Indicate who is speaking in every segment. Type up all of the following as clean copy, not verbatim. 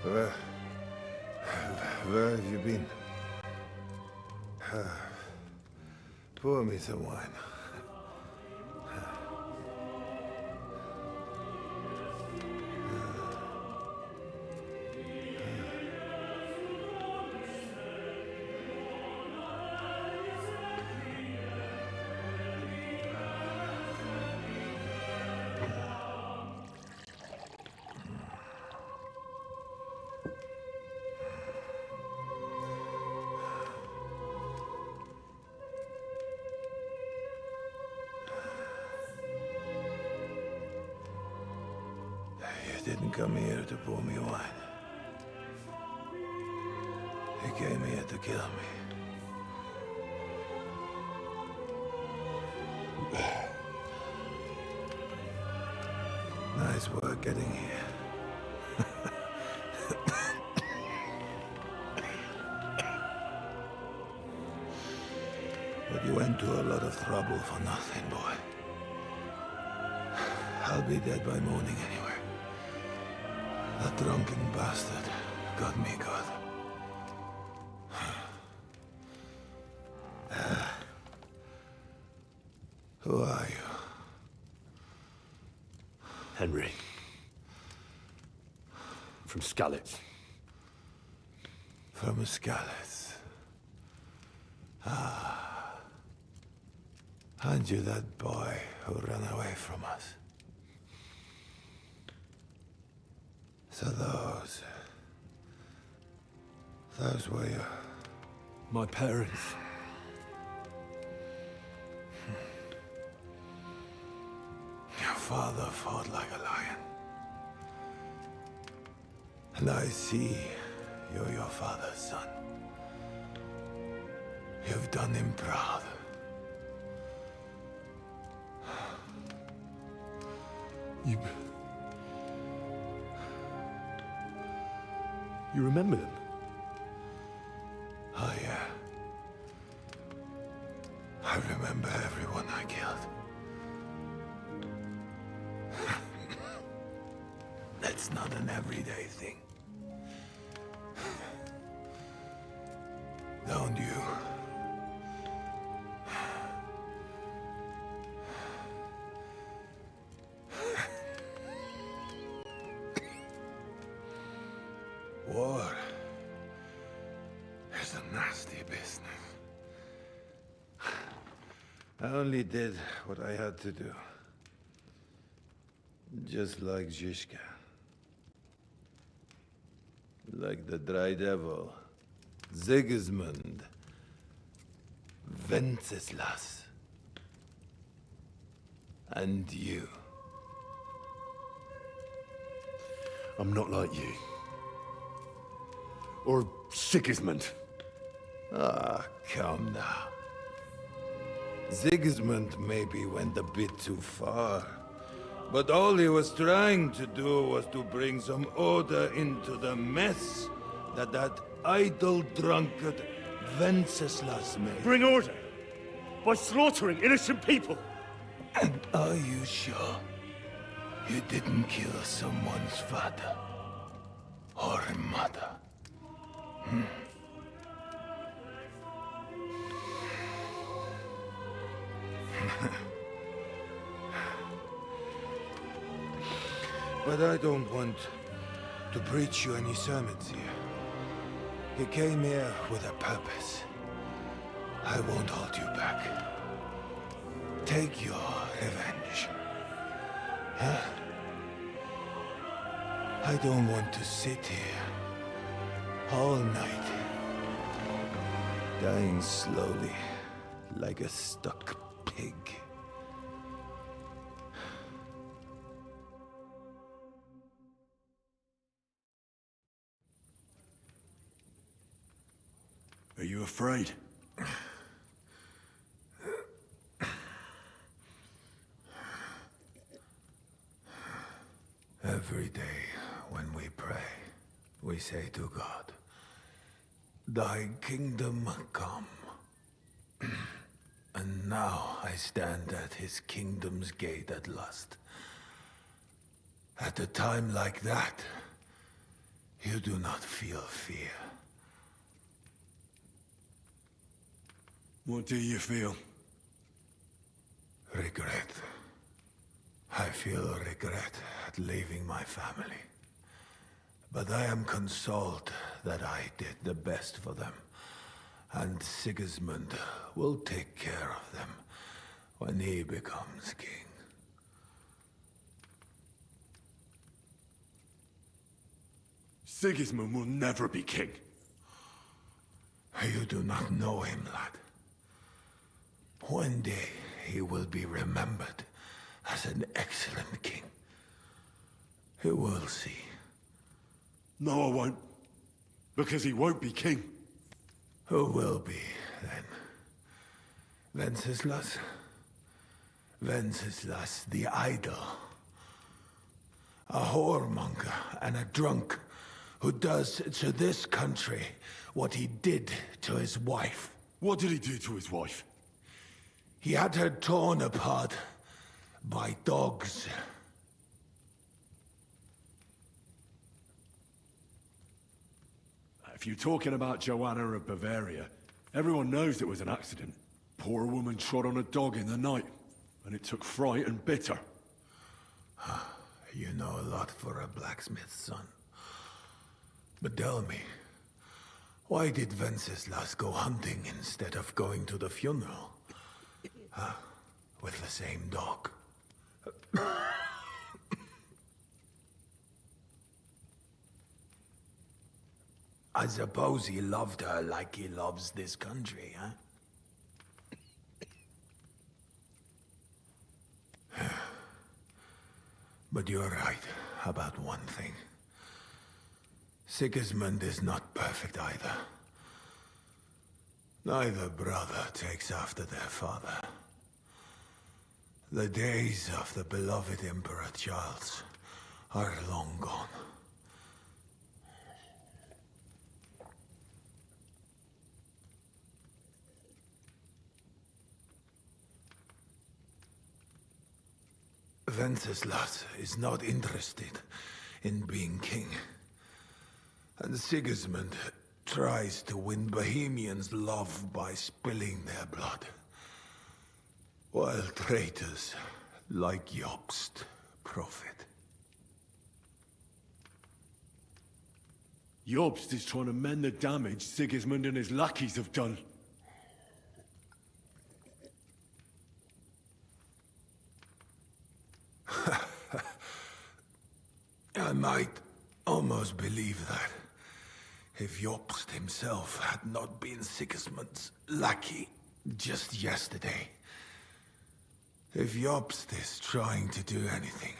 Speaker 1: Where... Where have you been? Pour me some wine. You didn't come here to pour me wine. You came here to kill me. Nice work getting here. But you went to a lot of trouble for nothing, boy. I'll be dead by morning anyway. That drunken bastard got me good. Who are you?
Speaker 2: Henry. From Skalitz.
Speaker 1: From Skalitz. Ah. Aren't you that boy who ran away from us? So those were your...
Speaker 2: My parents.
Speaker 1: Your father fought like a lion. And I see you're your father's son. You've done him proud.
Speaker 2: You remember them?
Speaker 1: Oh, yeah. I remember everyone I killed. That's not an everyday thing. Don't you? War is a nasty business. I only did what I had to do. Just like Zizka. Like the Dry Devil, Sigismund, Wenceslas, and you.
Speaker 2: I'm not like you. Or Sigismund.
Speaker 1: Ah, come now. Sigismund maybe went a bit too far. But all he was trying to do was to bring some order into the mess that idle drunkard Wenceslas made.
Speaker 2: Bring order? By slaughtering innocent people?
Speaker 1: And are you sure you didn't kill someone's father or mother? But I don't want to preach you any sermons here. You came here with a purpose. I won't hold you back. Take your revenge. Huh? I don't want to sit here all night, dying slowly like a stuck pig.
Speaker 2: Are you afraid?
Speaker 1: Every day when we pray, we say to God, "Thy kingdom come." And now I stand at his kingdom's gate at last. At a time like that, You do not feel fear.
Speaker 2: What do you feel?
Speaker 1: Regret. I feel regret at leaving my family. But I am consoled that I did the best for them. And Sigismund will take care of them when he becomes king.
Speaker 2: Sigismund will never be king.
Speaker 1: You do not know him, lad. One day he will be remembered as an excellent king. You will see.
Speaker 2: No, I won't. Because he won't be king.
Speaker 1: Who will be, then? Wenceslas? Wenceslas the idol. A whoremonger and a drunk who does to this country what he did to his wife.
Speaker 2: What did he do to his wife?
Speaker 1: He had her torn apart by dogs.
Speaker 2: If you're talking about Joanna of Bavaria, everyone knows it was an accident. Poor woman trod on a dog in the night, and it took fright and bitter.
Speaker 1: You know a lot for a blacksmith's son. But tell me, why did Wenceslas go hunting instead of going to the funeral? With the same dog? I suppose he loved her like he loves this country, huh? But you're right about one thing. Sigismund is not perfect either. Neither brother takes after their father. The days of the beloved Emperor Charles are long gone. Wenceslas is not interested in being king. And Sigismund tries to win Bohemians' love by spilling their blood. While traitors like Jobst profit.
Speaker 2: Jobst is trying to mend the damage Sigismund and his lackeys have done.
Speaker 1: I might almost believe that. If Jobst himself had not been Sigismund's lackey just yesterday. If Jobst is trying to do anything,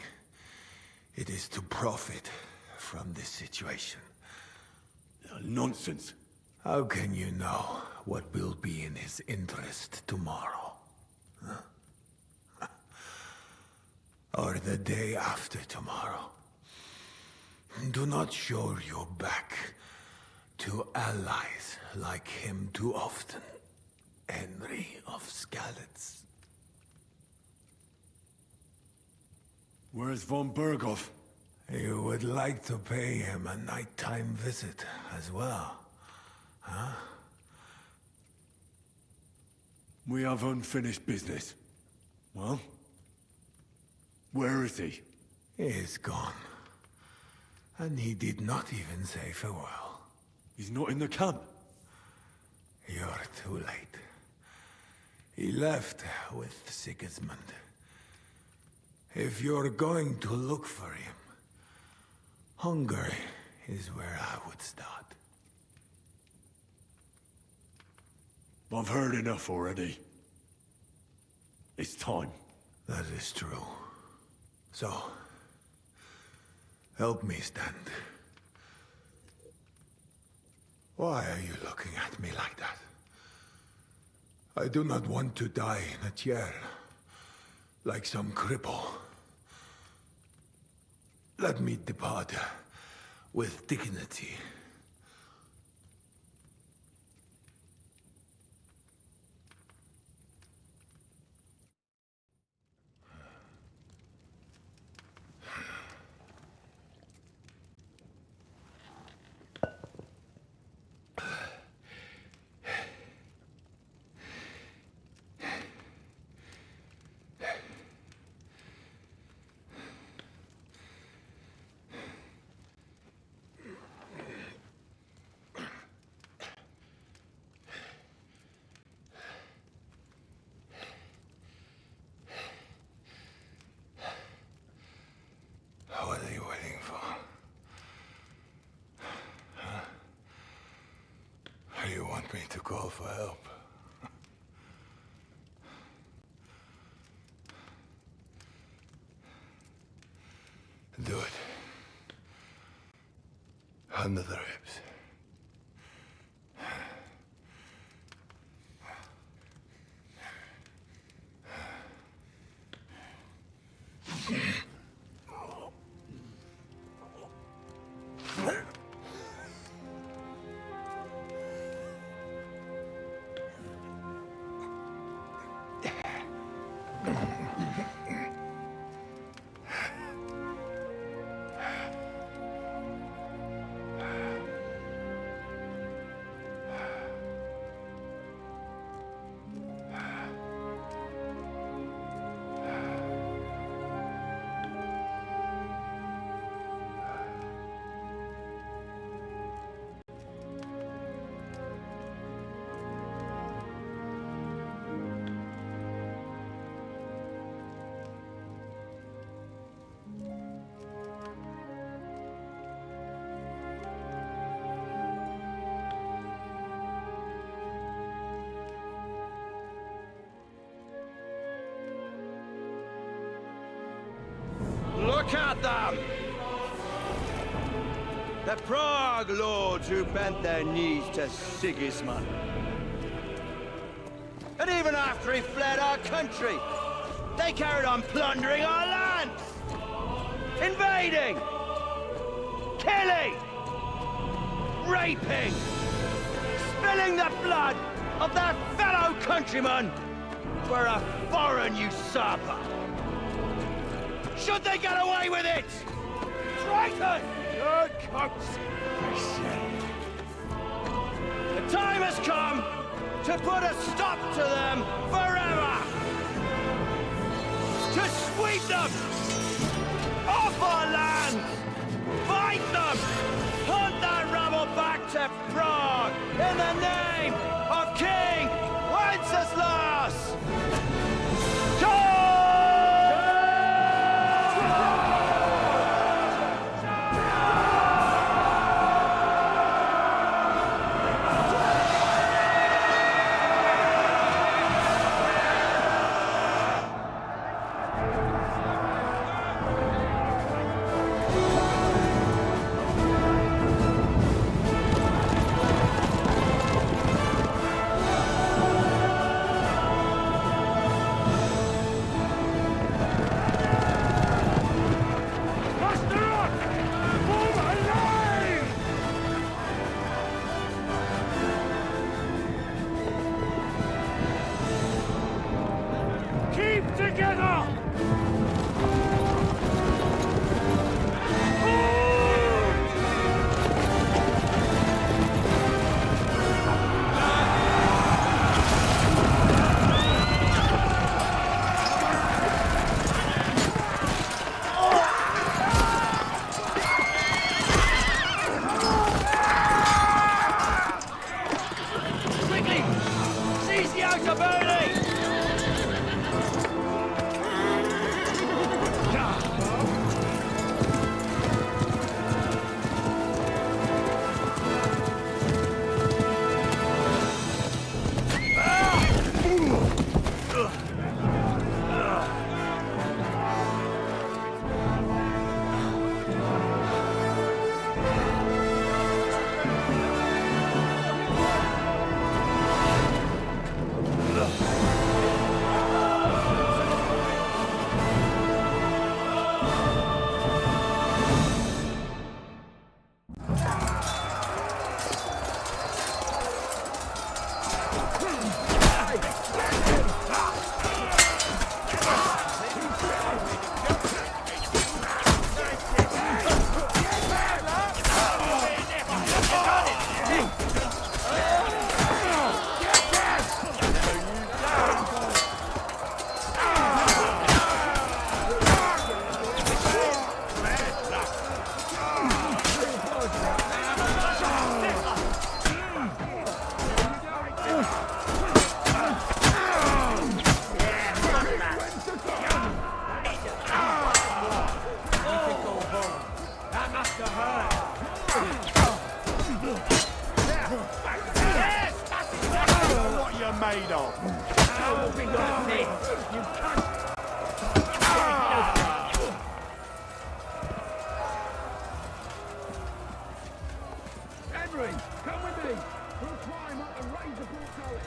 Speaker 1: it is to profit from this situation.
Speaker 2: Nonsense.
Speaker 1: How can you know what will be in his interest tomorrow? Huh? Or the day after tomorrow? Do not show your back to allies like him too often, Henry of Skalitz.
Speaker 2: Where's von Berghoff?
Speaker 1: You would like to pay him a nighttime visit as well, huh?
Speaker 2: We have unfinished business. Well? Where is he?
Speaker 1: He is gone. And he did not even say farewell.
Speaker 2: He's not in the camp.
Speaker 1: You're too late. He left with Sigismund. If you're going to look for him, Hungary is where I would start.
Speaker 2: I've heard enough already. It's time.
Speaker 1: That is true. So, help me stand. Why are you looking at me like that? I do not want to die in a chair, like some cripple. Let me depart with dignity. you want me to call for help? Do it. Under the ribs.
Speaker 3: Look at them! The Prague lords who bent their knees to Sigismund. And even after he fled our country, they carried on plundering our lands! Invading! Killing! Raping! Spilling the blood of their fellow countrymen for a foreign usurper! Should they get away with it? Traitor! Good coats! The time has come to put a stop to them forever! To sweep them off our lands! Fight them! Hunt that rabble back to Prague in the name of King Wenceslas!
Speaker 4: Yes!
Speaker 3: afraid of? How we got this? You can't. Henry, come with me. We'll climb up and raise the portcullis.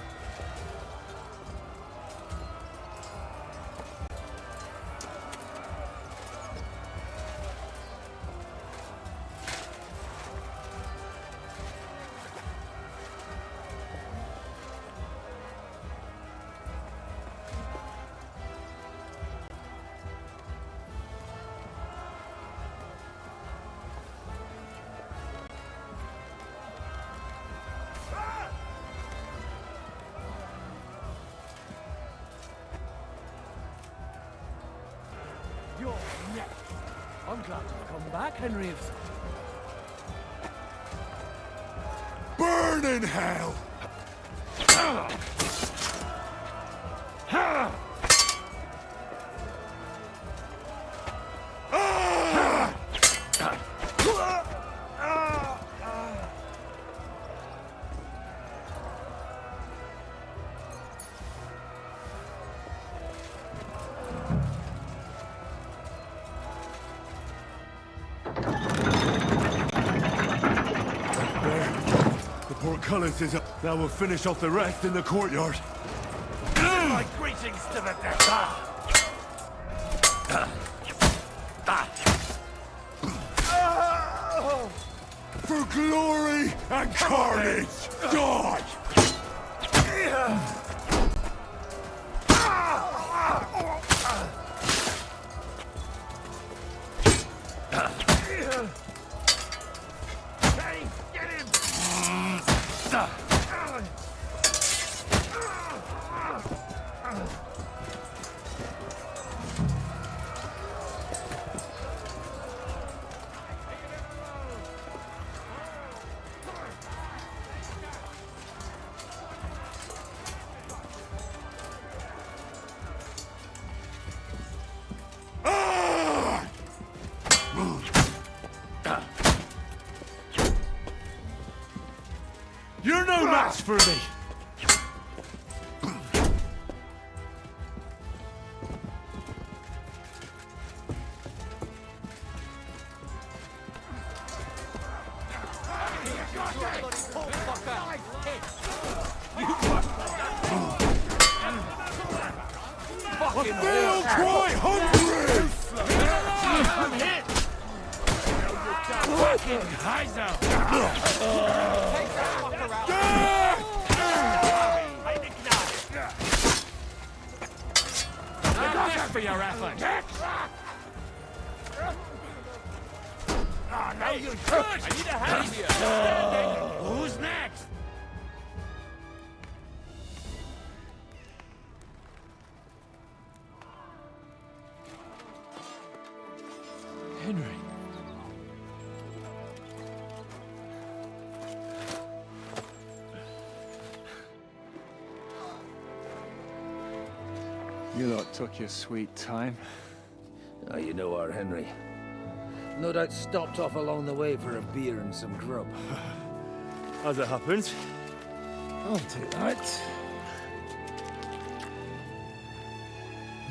Speaker 3: You're next. I'm glad you've come back, Henry.
Speaker 2: Burn in hell! Portcullis is up. Now we'll finish off the rest in the courtyard.
Speaker 3: My greetings to the dead.
Speaker 2: For glory and carnage, die!
Speaker 3: Hey, get him!
Speaker 2: You're no match for me! I feel quite hungry!
Speaker 3: I'm hit! Fucking for your effort. Oh, now you're good. I need a hand here. Who's next?
Speaker 2: Henry.
Speaker 4: You lot took your sweet time.
Speaker 5: Oh, you know our Henry. No doubt stopped off along the way for a beer and some grub.
Speaker 3: As it happens.
Speaker 5: I'll take that.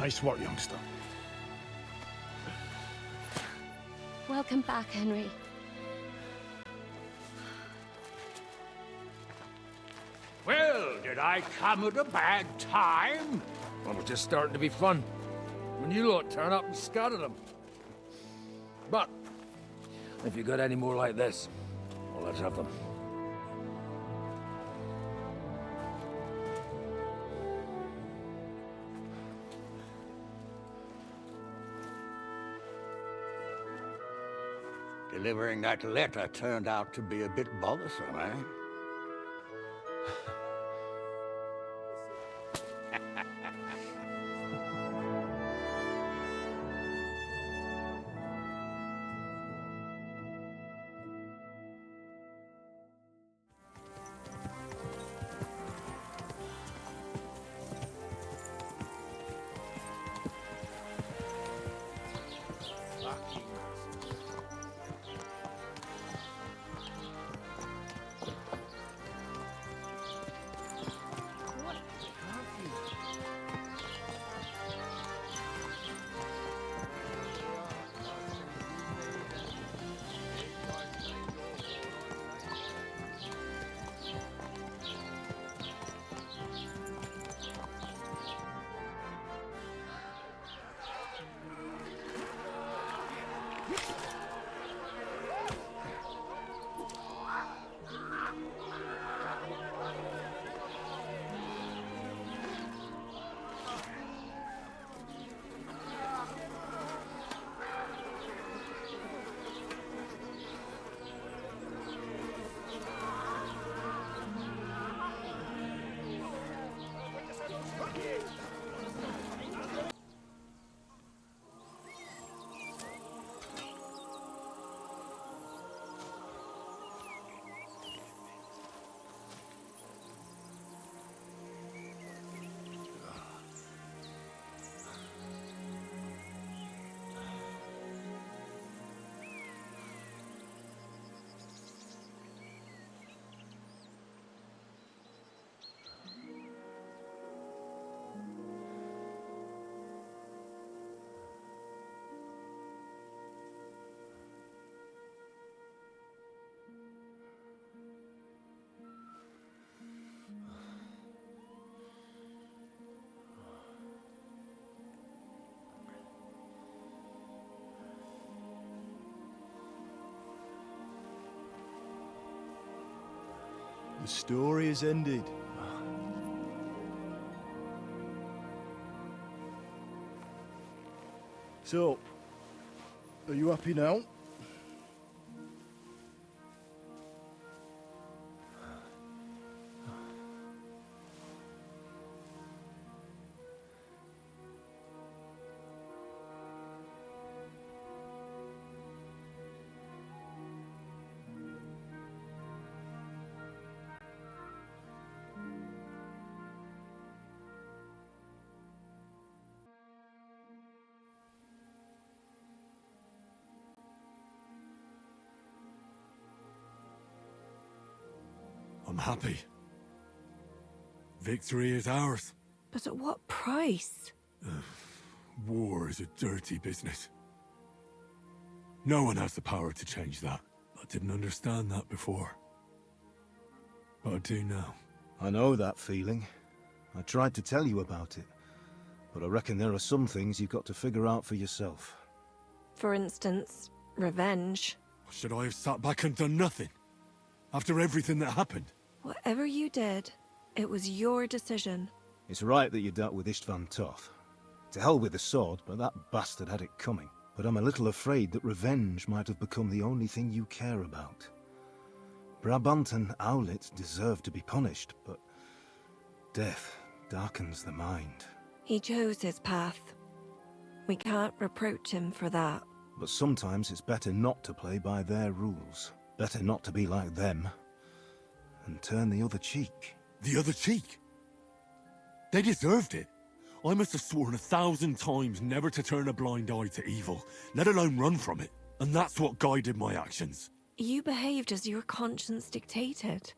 Speaker 3: Nice work, youngster.
Speaker 6: Welcome back, Henry.
Speaker 3: Well, did I come at a bad time?
Speaker 5: Well, we're just starting to be fun. When you lot turn up and scatter them. But, if you got any more like this, well, let's have them.
Speaker 7: Delivering that letter turned out to be a bit bothersome, eh?
Speaker 8: The story is ended. So, are you happy now?
Speaker 2: I'm happy. Victory is ours.
Speaker 9: But at what price?
Speaker 2: War is a dirty business. No one has the power to change that. I didn't understand that before. But I do now.
Speaker 8: I know that feeling. I tried to tell you about it. But I reckon there are some things you've got to figure out for yourself.
Speaker 9: For instance, revenge.
Speaker 2: Should I have sat back and done nothing? After everything that happened?
Speaker 9: Whatever you did, it was your decision.
Speaker 8: It's right that you dealt with Istvan tough. To hell with the sword, but that bastard had it coming. But I'm a little afraid that revenge might have become the only thing you care about. Brabant and Owlet deserve to be punished, but death darkens the mind.
Speaker 9: He chose his path. We can't reproach him for that.
Speaker 8: But sometimes it's better not to play by their rules. Better not to be like them. And turn the other cheek.
Speaker 2: The other cheek? They deserved it. I must have sworn 1,000 times never to turn a blind eye to evil, let alone run from it. And that's what guided my actions.
Speaker 9: You behaved as your conscience dictated.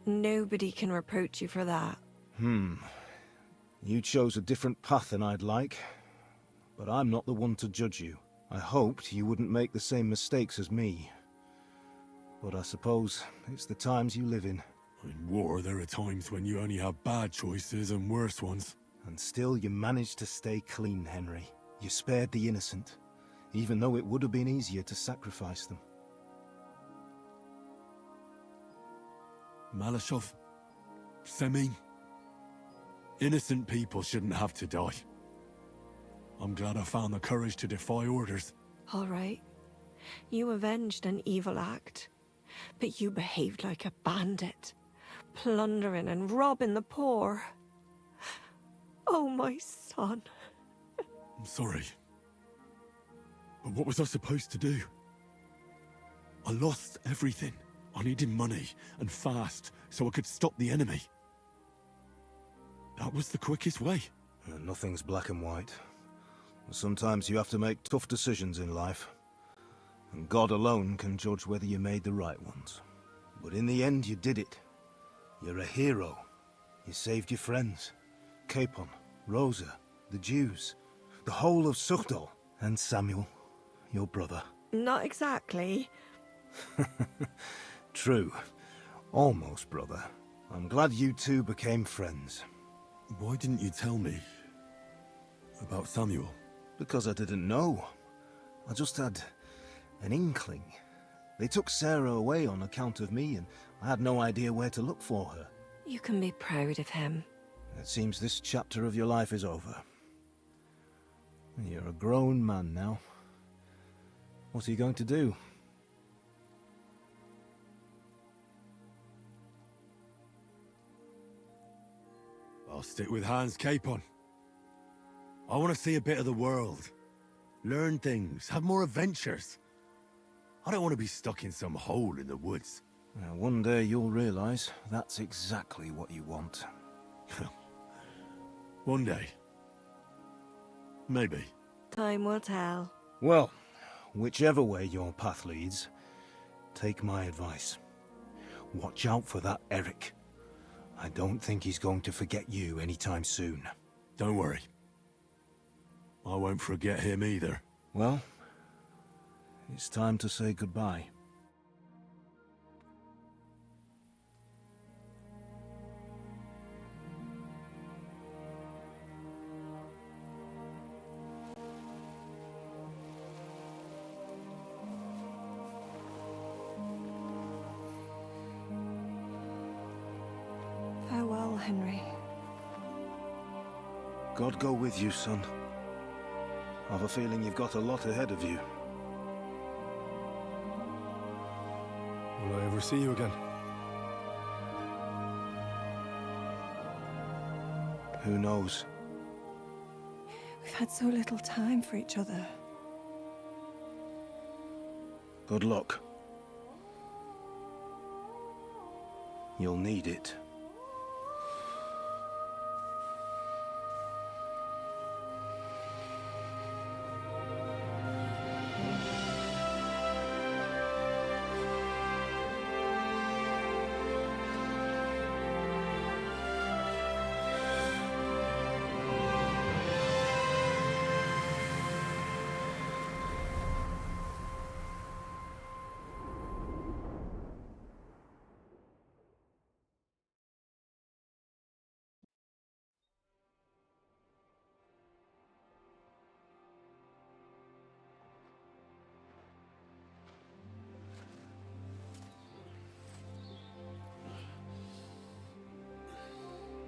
Speaker 9: Nobody can reproach you for that.
Speaker 8: You chose a different path than I'd like. But I'm not the one to judge you. I hoped you wouldn't make the same mistakes as me. But I suppose it's the times you live in.
Speaker 2: In war, there are times when you only have bad choices and worse ones.
Speaker 8: And still you managed to stay clean, Henry. You spared the innocent, even though it would have been easier to sacrifice them.
Speaker 2: Malashov, Semyon. Innocent people shouldn't have to die. I'm glad I found the courage to defy orders.
Speaker 9: All right. You avenged an evil act. But you behaved like a bandit, plundering and robbing the poor. Oh, my son.
Speaker 2: I'm sorry. But what was I supposed to do? I lost everything. I needed money, and fast, so I could stop the enemy. That was the quickest way.
Speaker 8: Nothing's black and white. Sometimes you have to make tough decisions in life. And God alone can judge whether you made the right ones. But in the end, you did it. You're a hero. You saved your friends. Capon, Rosa, the Jews, the whole of Sugdol, and Samuel, your brother.
Speaker 9: Not exactly.
Speaker 8: True. Almost brother. I'm glad you two became friends.
Speaker 2: Why didn't you tell me about Samuel?
Speaker 8: Because I didn't know. I just had an inkling. They took Sarah away on account of me, and I had no idea where to look for her.
Speaker 9: You can be proud of him.
Speaker 8: It seems this chapter of your life is over. You're a grown man now. What are you going to do?
Speaker 2: I'll stick with Hans Capon. I want to see a bit of the world. Learn things, have more adventures. I don't want to be stuck in some hole in the woods.
Speaker 8: One day you'll realize that's exactly what you want.
Speaker 2: One day. Maybe.
Speaker 9: Time will tell.
Speaker 8: Well, whichever way your path leads, take my advice. Watch out for that Eric. I don't think he's going to forget you anytime soon.
Speaker 2: Don't worry. I won't forget him either.
Speaker 8: Well, it's time to say goodbye.
Speaker 9: Henry.
Speaker 8: God go with you, son. I've a feeling you've got a lot ahead of you.
Speaker 2: Will I ever see you again?
Speaker 8: Who knows?
Speaker 9: We've had so little time for each other.
Speaker 8: Good luck. You'll need it.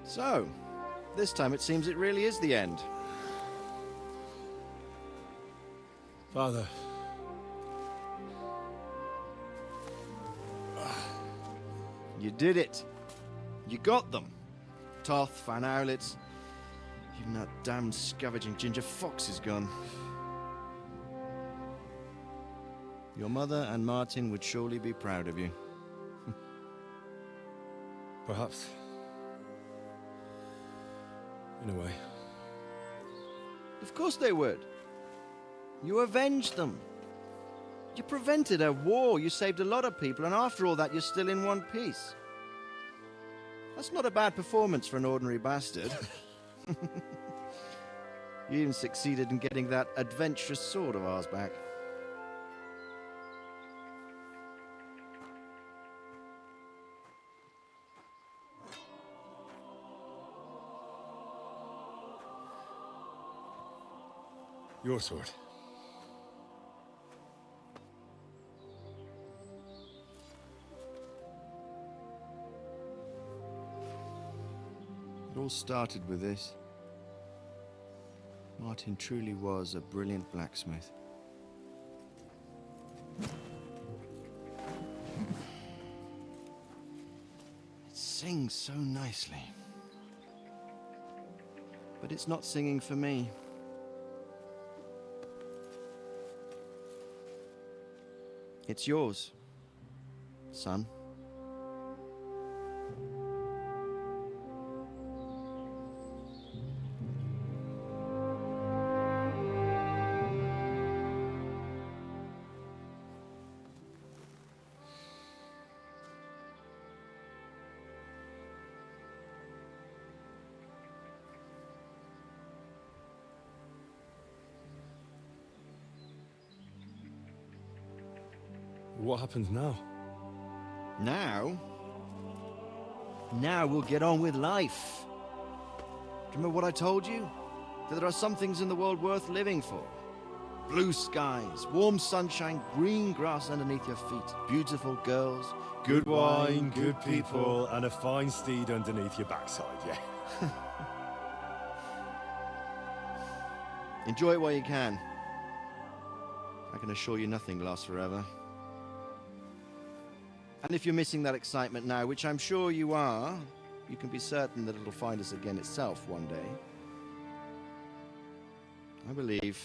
Speaker 10: So, this time it seems it really is the end.
Speaker 2: Father.
Speaker 10: You did it. You got them. Toth, Van Owlitz, even that damned scavenging ginger fox is gone. Your mother and Martin would surely be proud of you.
Speaker 2: Perhaps. In a way.
Speaker 10: Of course they would. You avenged them. You prevented a war, you saved a lot of people, and after all that you're still in one piece. That's not a bad performance for an ordinary bastard. You even succeeded in getting that adventurous sword of ours back.
Speaker 2: Your sword.
Speaker 10: It all started with this. Martin truly was a brilliant blacksmith. It sings so nicely. But it's not singing for me. It's yours, son.
Speaker 2: What happens now?
Speaker 10: Now we'll get on with life. Do you remember what I told you? That there are some things in the world worth living for. Blue skies, warm sunshine, green grass underneath your feet, beautiful girls,
Speaker 2: Good wine, good people, and a fine steed underneath your backside, yeah.
Speaker 10: Enjoy it while you can. I can assure you nothing lasts forever. And if you're missing that excitement now, which I'm sure you are, you can be certain that it'll find us again itself one day. I believe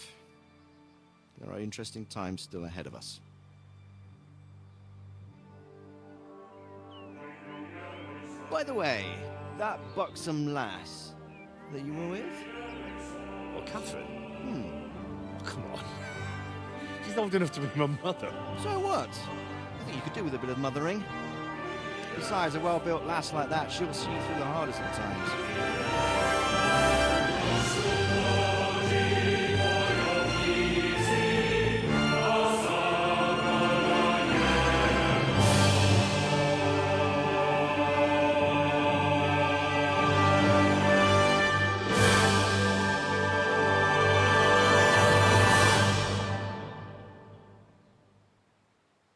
Speaker 10: there are interesting times still ahead of us. By the way, that buxom lass that you were with?
Speaker 2: What, Catherine? Oh, come on. She's old enough to be my mother.
Speaker 10: So what? I think you could do with a bit of mothering. Besides, a well-built lass like that, she'll see you through the hardest of times.